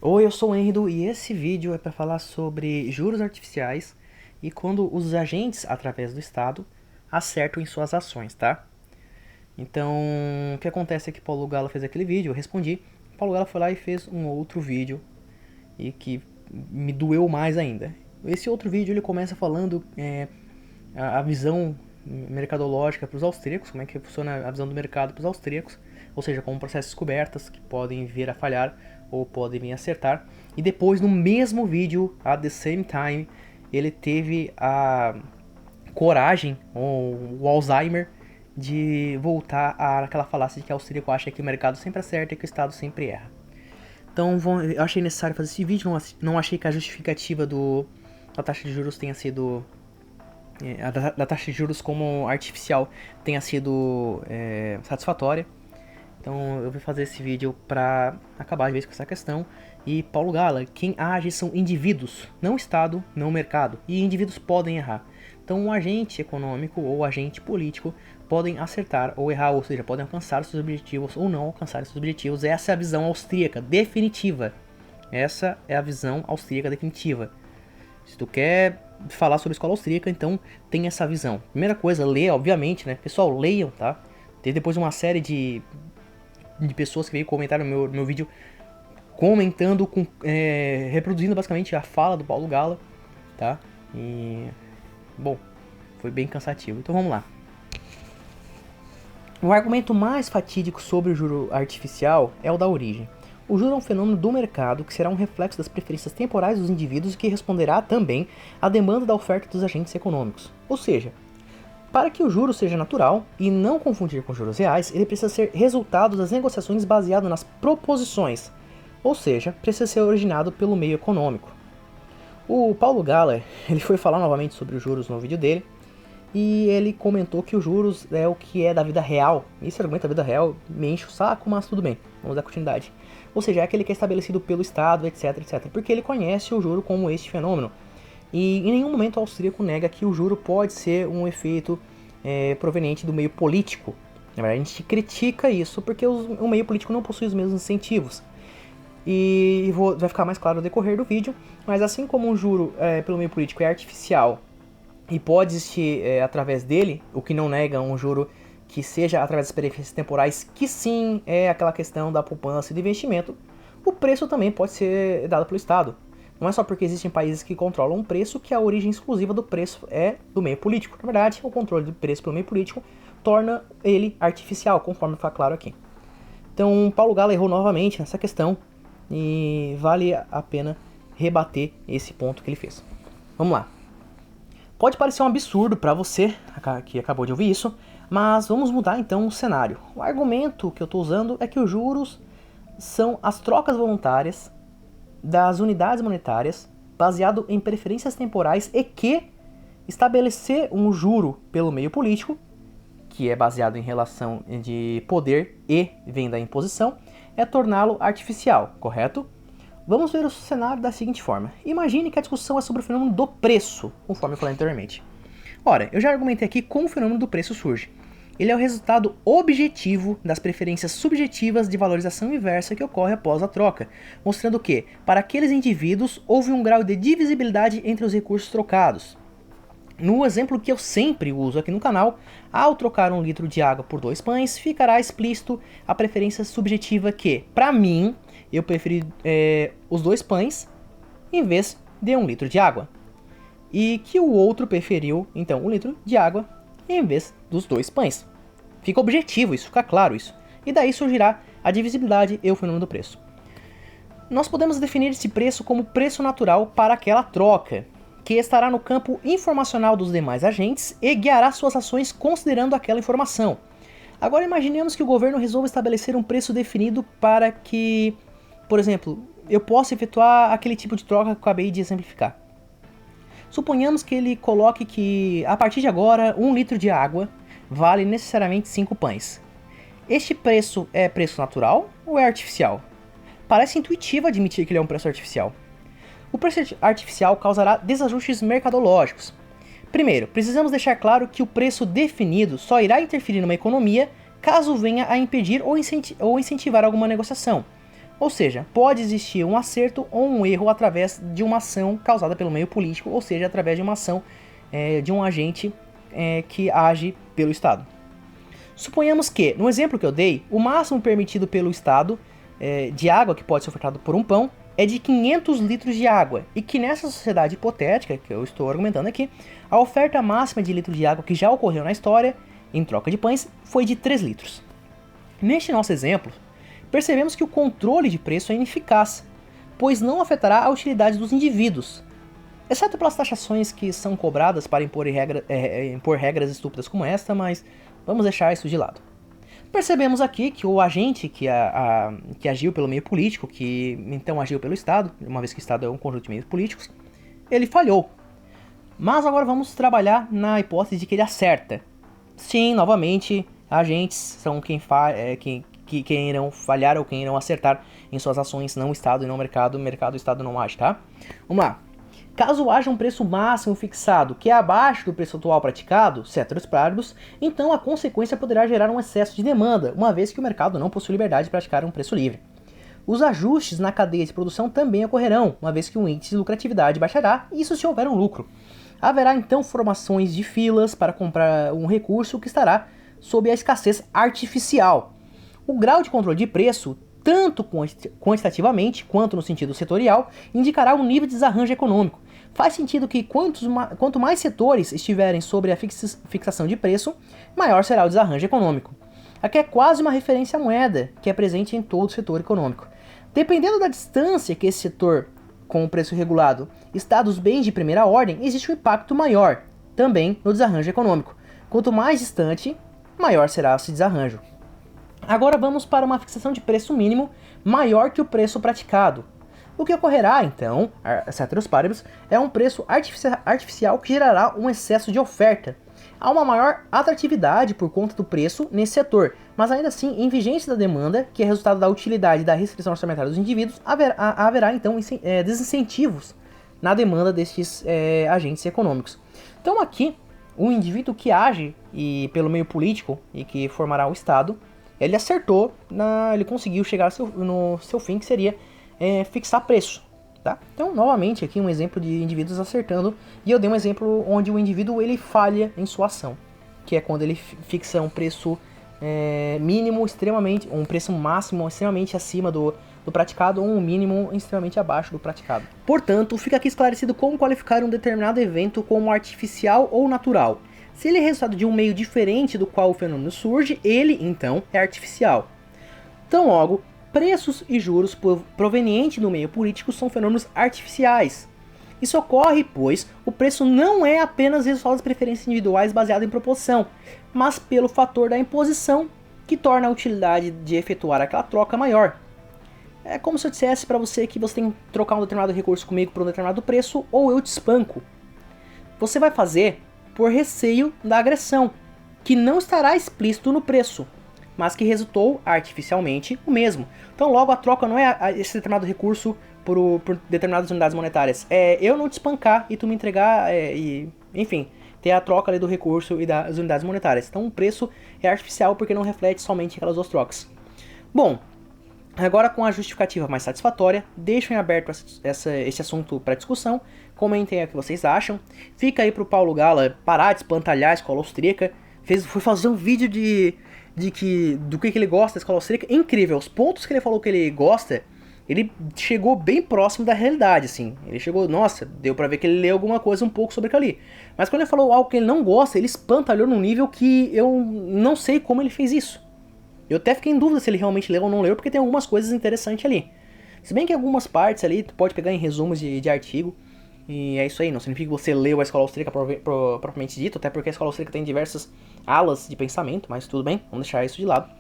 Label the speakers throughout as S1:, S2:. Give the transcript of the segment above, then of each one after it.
S1: Oi, eu sou o Enrido e esse vídeo é para falar sobre juros artificiais e quando os agentes, através do Estado, acertam em suas ações, tá? Então, o que acontece é que Paulo Gala fez aquele vídeo, eu respondi. Paulo Gala foi lá e fez um outro vídeo e que me doeu mais ainda. Esse outro vídeo ele começa falando a visão mercadológica para os austríacos, como é que funciona a visão do mercado para os austríacos, ou seja, como processos cobertas que podem vir a falhar ou podem vir a acertar. E depois, no mesmo vídeo, at the same time, ele teve a coragem, ou o Alzheimer, de voltar àquela falácia de que o austríaco acha que o mercado sempre acerta e que o Estado sempre erra. Então, eu achei necessário fazer esse vídeo, não achei que a justificativa da taxa de juros tenha sido da taxa de juros como artificial tenha sido satisfatória. Então eu vou fazer esse vídeo para acabar de vez com essa questão. E Paulo Gala, quem age são indivíduos, não Estado, não mercado. E indivíduos podem errar. Então um agente econômico ou agente político podem acertar ou errar, ou seja, podem alcançar seus objetivos ou não alcançar seus objetivos. Essa é a visão austríaca definitiva. Essa é a visão austríaca definitiva. Se tu quer falar sobre a escola austríaca, então tem essa visão. Primeira coisa, ler, obviamente, né? Pessoal, leiam, tá? Tem depois uma série de pessoas que veio comentar no meu vídeo comentando, reproduzindo basicamente a fala do Paulo Gala, tá? E, bom, foi bem cansativo. Então vamos lá. O argumento mais fatídico sobre o juro artificial é o da origem. O juro é um fenômeno do mercado que será um reflexo das preferências temporais dos indivíduos e que responderá também à demanda da oferta dos agentes econômicos. Ou seja, para que o juro seja natural e não confundir com juros reais, ele precisa ser resultado das negociações baseado nas proposições, ou seja, precisa ser originado pelo meio econômico. O Paulo Gala, ele foi falar novamente sobre os juros no vídeo dele, e ele comentou que os juros é o que é da vida real. Esse argumento da vida real me enche o saco, mas tudo bem, vamos dar continuidade. Ou seja, é aquele que é estabelecido pelo Estado, etc, etc. Porque ele conhece o juro como este fenômeno. E em nenhum momento o austríaco nega que o juro pode ser um efeito proveniente do meio político. Na verdade, a gente critica isso porque o meio político não possui os mesmos incentivos. E vai ficar mais claro no decorrer do vídeo, mas assim como o juro pelo meio político é artificial e pode existir através dele, o que não nega um juro que seja através das preferências temporais, que sim é aquela questão da poupança e do investimento, o preço também pode ser dado pelo Estado. Não é só porque existem países que controlam um preço que a origem exclusiva do preço é do meio político. Na verdade, o controle do preço pelo meio político torna ele artificial, conforme está claro aqui. Então, Paulo Gala errou novamente nessa questão e vale a pena rebater esse ponto que ele fez. Vamos lá. Pode parecer um absurdo para você que acabou de ouvir isso, mas vamos mudar então o cenário. O argumento que eu estou usando é que os juros são as trocas voluntárias das unidades monetárias baseado em preferências temporais e que estabelecer um juro pelo meio político, que é baseado em relação de poder e vem da imposição, é torná-lo artificial, correto? Vamos ver o cenário da seguinte forma. Imagine que a discussão é sobre o fenômeno do preço, conforme eu falei anteriormente. Ora, eu já argumentei aqui como o fenômeno do preço surge. Ele é o resultado objetivo das preferências subjetivas de valorização inversa que ocorre após a troca, mostrando que, para aqueles indivíduos, houve um grau de divisibilidade entre os recursos trocados. No exemplo que eu sempre uso aqui no canal, ao trocar 1 litro de água por 2 pães, ficará explícito a preferência subjetiva que, para mim, eu preferi os 2 pães em vez de 1 litro de água. E que o outro preferiu, então, 1 litro de água em vez dos 2 pães. Fica objetivo isso, fica claro isso. E daí surgirá a divisibilidade e o fenômeno do preço. Nós podemos definir esse preço como preço natural para aquela troca, que estará no campo informacional dos demais agentes e guiará suas ações considerando aquela informação. Agora imaginemos que o governo resolva estabelecer um preço definido para que, por exemplo, eu possa efetuar aquele tipo de troca que eu acabei de exemplificar. Suponhamos que ele coloque que, a partir de agora, 1 litro de água vale necessariamente 5 pães. Este preço é preço natural ou é artificial? Parece intuitivo admitir que ele é um preço artificial. O preço artificial causará desajustes mercadológicos. Primeiro, precisamos deixar claro que o preço definido só irá interferir numa economia caso venha a impedir ou incentivar alguma negociação. Ou seja, pode existir um acerto ou um erro através de uma ação causada pelo meio político, ou seja, através de uma ação de um agente que age pelo Estado. Suponhamos que, no exemplo que eu dei, o máximo permitido pelo Estado de água que pode ser ofertado por um pão é de 500 litros de água, e que nessa sociedade hipotética que eu estou argumentando aqui, a oferta máxima de litros de água que já ocorreu na história, em troca de pães, foi de 3 litros. Neste nosso exemplo, percebemos que o controle de preço é ineficaz, pois não afetará a utilidade dos indivíduos, exceto pelas taxações que são cobradas para impor regras estúpidas como esta, mas vamos deixar isso de lado. Percebemos aqui que o agente que agiu pelo meio político, que então agiu pelo Estado, uma vez que o Estado é um conjunto de meios políticos, ele falhou. Mas agora vamos trabalhar na hipótese de que ele acerta. Sim, novamente, agentes são quem irão falhar ou quem irão acertar em suas ações, não o Estado e não o mercado. O mercado e o Estado não age, tá? Vamos lá. Caso haja um preço máximo fixado que é abaixo do preço atual praticado, ceteris paribus, então a consequência poderá gerar um excesso de demanda, uma vez que o mercado não possui liberdade de praticar um preço livre. Os ajustes na cadeia de produção também ocorrerão, uma vez que o índice de lucratividade baixará, e isso se houver um lucro. Haverá então formações de filas para comprar um recurso que estará sob a escassez artificial. O grau de controle de preço, tanto quantitativamente quanto no sentido setorial, indicará um nível de desarranjo econômico. Faz sentido que quanto mais setores estiverem sobre a fixação de preço, maior será o desarranjo econômico. Aqui é quase uma referência à moeda, que é presente em todo o setor econômico. Dependendo da distância que esse setor com o preço regulado está dos bens de primeira ordem, existe um impacto maior, também no desarranjo econômico. Quanto mais distante, maior será esse desarranjo. Agora vamos para uma fixação de preço mínimo maior que o preço praticado. O que ocorrerá, então, ceteris paribus, é um preço artificial que gerará um excesso de oferta. Há uma maior atratividade por conta do preço nesse setor, mas ainda assim, em vigência da demanda, que é resultado da utilidade e da restrição orçamentária dos indivíduos, haverá então desincentivos na demanda destes agentes econômicos. Então aqui, o indivíduo que age pelo meio político e que formará o Estado, ele acertou, ele conseguiu chegar no seu fim, que seria fixar preço, tá? Então, novamente, aqui um exemplo de indivíduos acertando, e eu dei um exemplo onde o indivíduo ele falha em sua ação, que é quando ele fixa um preço mínimo extremamente, um preço máximo extremamente acima do praticado, ou um mínimo extremamente abaixo do praticado. Portanto, fica aqui esclarecido como qualificar um determinado evento como artificial ou natural. Se ele é resultado de um meio diferente do qual o fenômeno surge, ele, então, é artificial. Tão logo, preços e juros provenientes do meio político são fenômenos artificiais. Isso ocorre, pois, o preço não é apenas resultado das preferências individuais baseado em proporção, mas pelo fator da imposição, que torna a utilidade de efetuar aquela troca maior. É como se eu dissesse para você que você tem que trocar um determinado recurso comigo por um determinado preço, ou eu te espanco. Você vai fazer por receio da agressão, que não estará explícito no preço, mas que resultou artificialmente o mesmo. Então logo a troca não é esse determinado recurso por determinadas unidades monetárias, é eu não te espancar e tu me entregar, enfim, ter a troca ali do recurso e das unidades monetárias. Então o preço é artificial porque não reflete somente aquelas duas trocas. Bom, agora com a justificativa mais satisfatória, deixo em aberto esse assunto para discussão, comentem aí o que vocês acham. Fica aí pro Paulo Gala parar de espantalhar a escola austríaca, foi fazer um vídeo do que ele gosta da escola austríaca. Incrível, os pontos que ele falou que ele gosta, ele chegou bem próximo da realidade, assim. Ele chegou, nossa, deu pra ver que ele leu alguma coisa um pouco sobre aquilo ali. Mas quando ele falou algo que ele não gosta, ele espantalhou num nível que eu não sei como ele fez isso. Eu até fiquei em dúvida se ele realmente leu ou não leu, porque tem algumas coisas interessantes ali. Se bem que algumas partes ali, tu pode pegar em resumos de artigo, e é isso aí, não significa que você leu a escola austríaca propriamente dito, até porque a escola austríaca tem diversas alas de pensamento, mas tudo bem, vamos deixar isso de lado.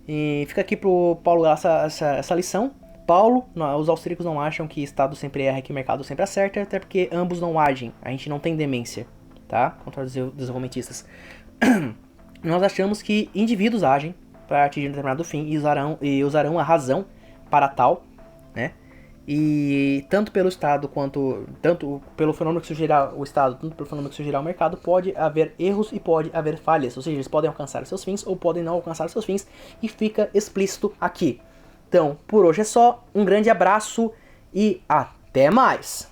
S1: E fica aqui pro Paulo essa lição. Paulo, os austríacos não acham que Estado sempre erra e que o mercado sempre acerta, até porque ambos não agem, a gente não tem demência, tá? Contra os desenvolvimentistas. Nós achamos que indivíduos agem para atingir um determinado fim e usarão a razão para tal, né? E tanto pelo Estado tanto pelo fenômeno que surgirá o Estado, tanto pelo fenômeno que surgirá o mercado, pode haver erros e pode haver falhas, ou seja, eles podem alcançar seus fins ou podem não alcançar seus fins, e fica explícito aqui. Então, por hoje é só. Um grande abraço e até mais!